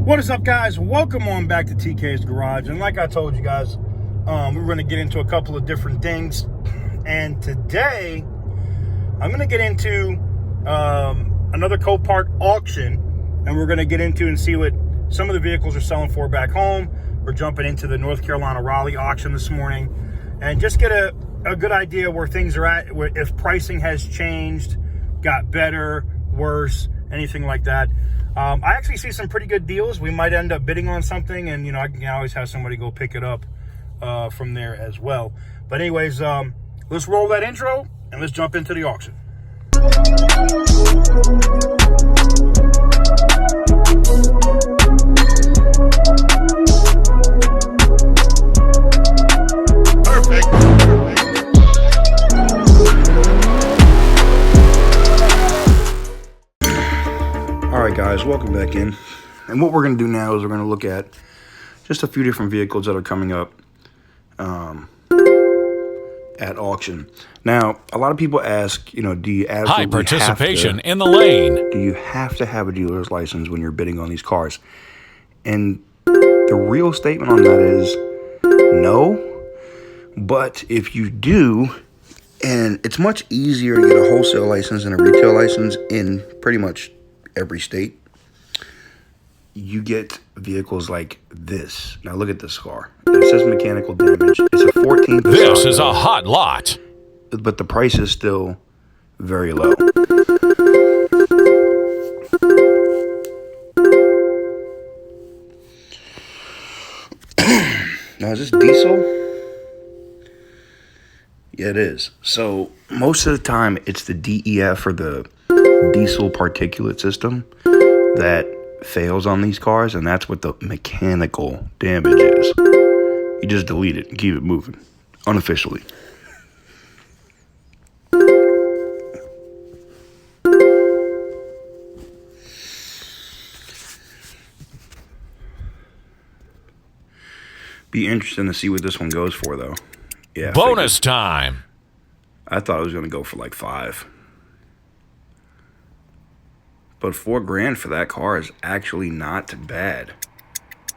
What is up, guys? Welcome on back to TK's Garage. And like I told you guys, we're going to get into a couple of different things. And today, I'm going to get into another Copart auction. And we're going to get into and see what some of the vehicles are selling for back home. We're jumping into the North Carolina Raleigh auction this morning. And just get a good idea where things are at, if pricing has changed, got better, worse, anything like that. I actually see some pretty good deals. We might end up bidding on something, and I can always have somebody go pick it up from there as well. But anyways, let's roll that intro and let's jump into the auction. Alright guys, welcome back in. And what we're going to do now is we're going to look at just a few different vehicles that are coming up at auction. Now, a lot of people ask, do you absolutely high participation in the lane? Do you have to have a dealer's license when you're bidding on these cars? And the real statement on that is no. But if you do, and it's much easier to get a wholesale license than a retail license in pretty much every state, you get vehicles like this. Now look at this car. It says mechanical damage. It's a 14. This is a hot lot. But the price is still very low. Now is this diesel? Yeah, it is. So most of the time it's the DEF or the diesel particulate system that fails on these cars, and that's what the mechanical damage is. You just delete it and keep it moving unofficially. Be interesting to see what this one goes for, though. Yeah. Bonus time. I thought it was going to go for like $5,000. But $4,000 for that car is actually not bad.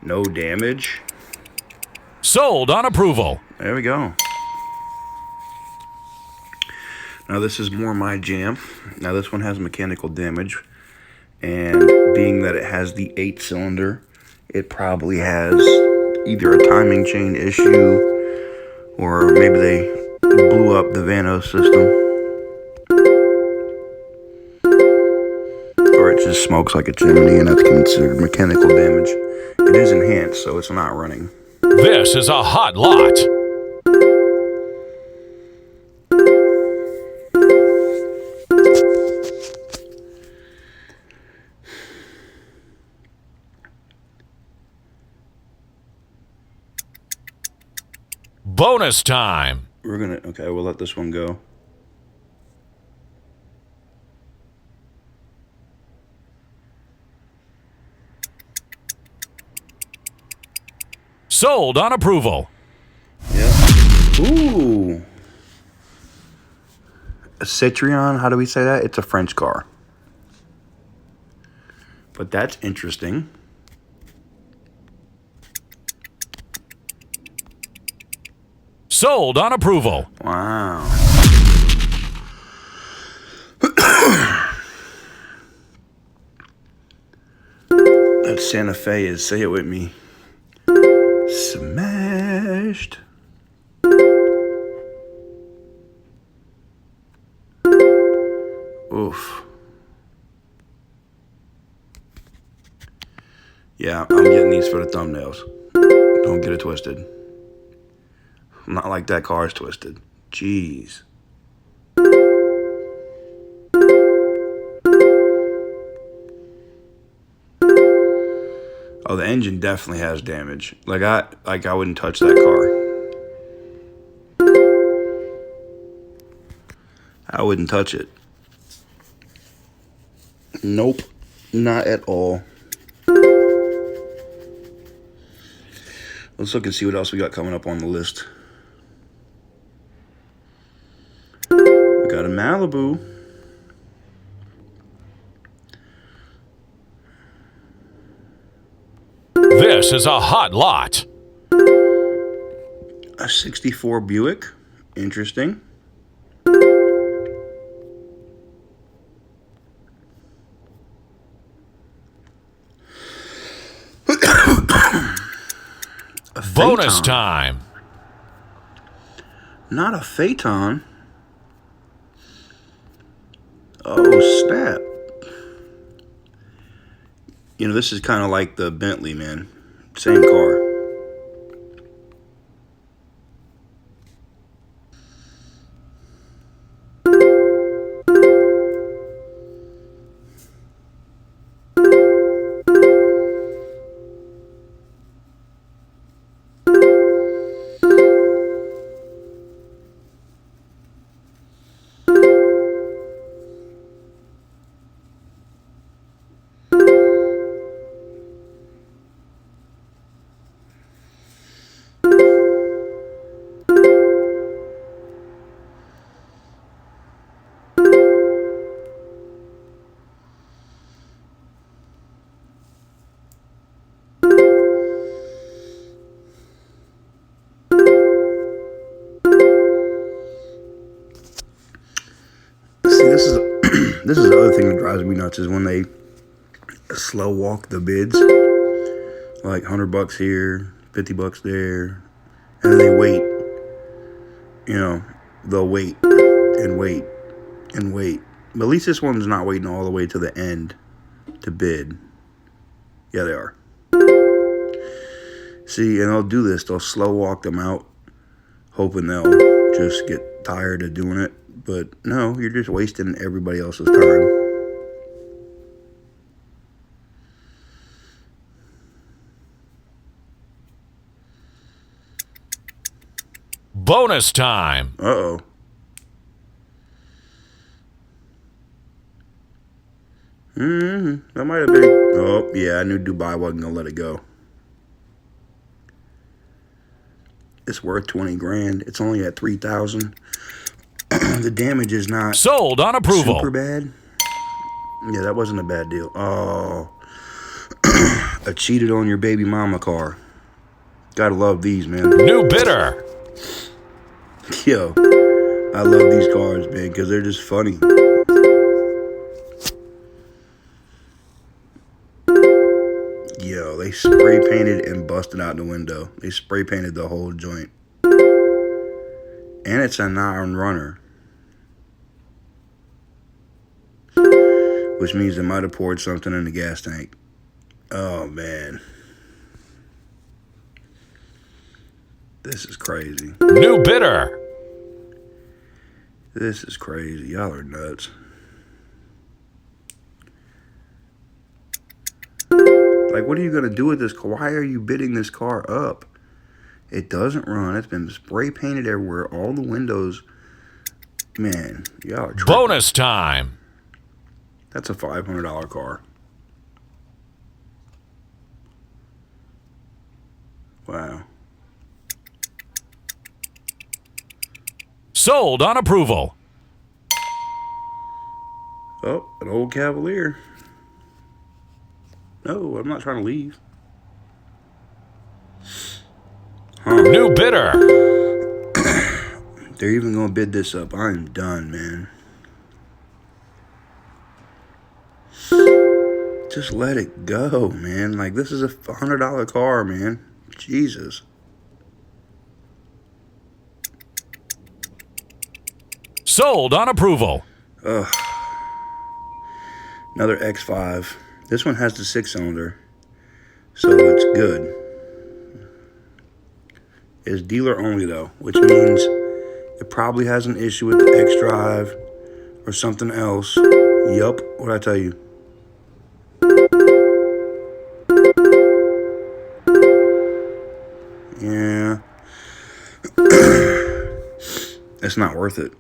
No damage. Sold on approval. There we go. Now this is more my jam. Now this one has mechanical damage. And being that it has the 8-cylinder, it probably has either a timing chain issue or maybe they blew up the Vanos system. Or it just smokes like a chimney, and that's considered mechanical damage. It is enhanced, so it's not running. This is a hot lot. Bonus time. Okay, we'll let this one go. Sold on approval. Yeah. Ooh. A Citroen, how do we say that? It's a French car. But that's interesting. Sold on approval. Wow. That Santa Fe is, say it with me, smashed. Oof. Yeah, I'm getting these for the thumbnails. Don't get it twisted. Not like that car is twisted. Jeez. Oh, the engine definitely has damage. Like I wouldn't touch that car. I wouldn't touch it. Nope, not at all. Let's look and see what else we got coming up on the list. We got a Malibu. This is a hot lot. A 64 Buick. Interesting. A Bonus Phaeton. time. Not a Phaeton. Oh, snap. You know, this is kind of like the Bentley, man. Same car. See, this is this is the other thing that drives me nuts is when they slow walk the bids, like $100 here, $50 there, and then they wait. You know, they'll wait and wait and wait. But at least this one's not waiting all the way to the end to bid. Yeah, they are. See, and they'll do this. They'll slow walk them out, hoping they'll just get tired of doing it. But no, you're just wasting everybody else's time. Bonus time. Uh-oh. That might have been... Oh, yeah, I knew Dubai wasn't going to let it go. It's worth 20 grand. It's only at 3,000. The damage is not Sold on approval. super bad. Yeah, that wasn't a bad deal. Oh. A cheated on your baby mama car. Gotta love these, man. New bidder. Yo, I love these cars, man, because they're just funny. Yo, they spray painted and busted out the window. They spray painted the whole joint. And it's a non-runner. Which means they might have poured something in the gas tank. Oh, man. This is crazy. New bidder. This is crazy. Y'all are nuts. Like, what are you going to do with this car? Why are you bidding this car up? It doesn't run. It's been spray painted everywhere. All the windows. Man, y'all are tripping. Bonus time. That's a $500 car. Wow. Sold on approval. Oh, an old Cavalier. No, I'm not trying to leave. New bidder. They're even going to bid this up. I'm done, man. Just let it go, man. Like, this is a $100 car, man. Jesus. Sold on approval. Ugh. Another X5. This one has the 6-cylinder, so it's good. It's dealer only, though, which means it probably has an issue with the X-Drive or something else. Yup, what'd I tell you? Yeah. It's not worth it.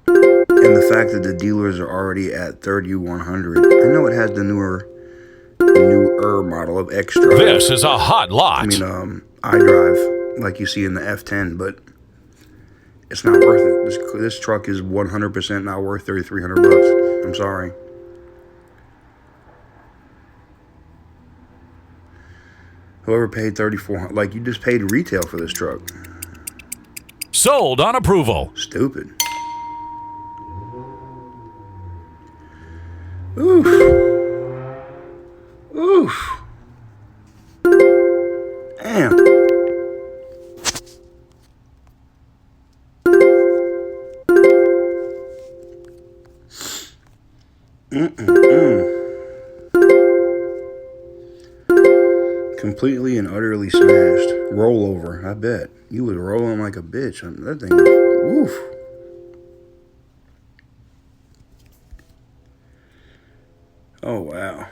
And the fact that the dealers are already at 3,100. I know it has the newer model of X-Drive. This is a hot lot. I mean, iDrive, like you see in the F10, but it's not worth it. This truck is 100% not worth $3,300. I'm sorry. Whoever paid $3,400, like you just paid retail for this truck. Sold on approval. Stupid. Oof. Oof. Damn. Completely and utterly smashed. Rollover, I bet. You was rolling like a bitch. That thing was, woof. Oh, wow.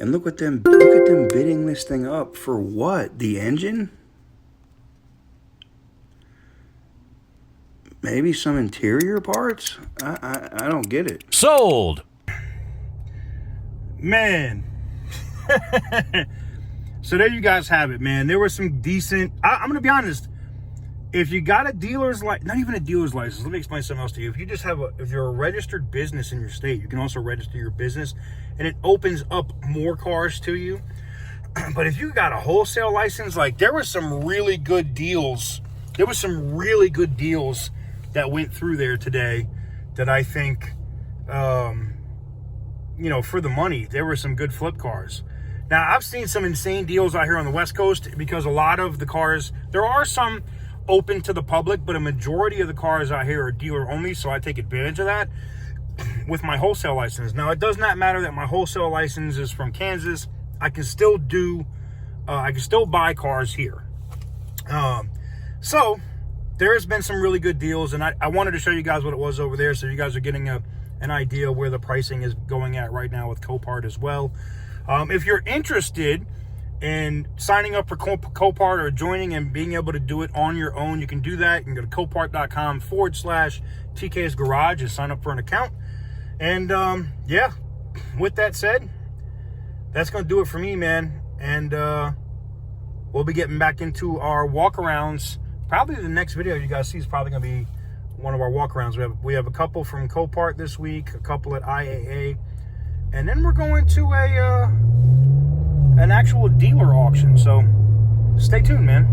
And look at them bidding this thing up for what? The engine? Maybe some interior parts? I don't get it. Sold. Man. So there you guys have it, man. There was some decent... I'm going to be honest. If you got a dealer's license, not even a dealer's license, let me explain something else to you. If you just have if you're a registered business in your state, you can also register your business, and it opens up more cars to you. But if you got a wholesale license, like there were some really good deals. There was some really good deals that went through there today that I think, you know, for the money, there were some good flip cars. Now, I've seen some insane deals out here on the West Coast because a lot of the cars, there are some open to the public, but a majority of the cars out here are dealer only, so I take advantage of that with my wholesale license. Now, it does not matter that my wholesale license is from Kansas. I can still buy cars here. So there has been some really good deals, and I wanted to show you guys what it was over there, so you guys are getting an idea where the pricing is going at right now with Copart as well. If you're interested in signing up for Copart or joining and being able to do it on your own, you can do that. You can go to copart.com/TK's Garage and sign up for an account. And yeah, with that said, that's going to do it for me, man. And we'll be getting back into our walkarounds. Probably the next video you guys see is probably going to be one of our walkarounds. We have a couple from Copart this week, a couple at IAA, and then we're going to an actual dealer auction. So stay tuned, man.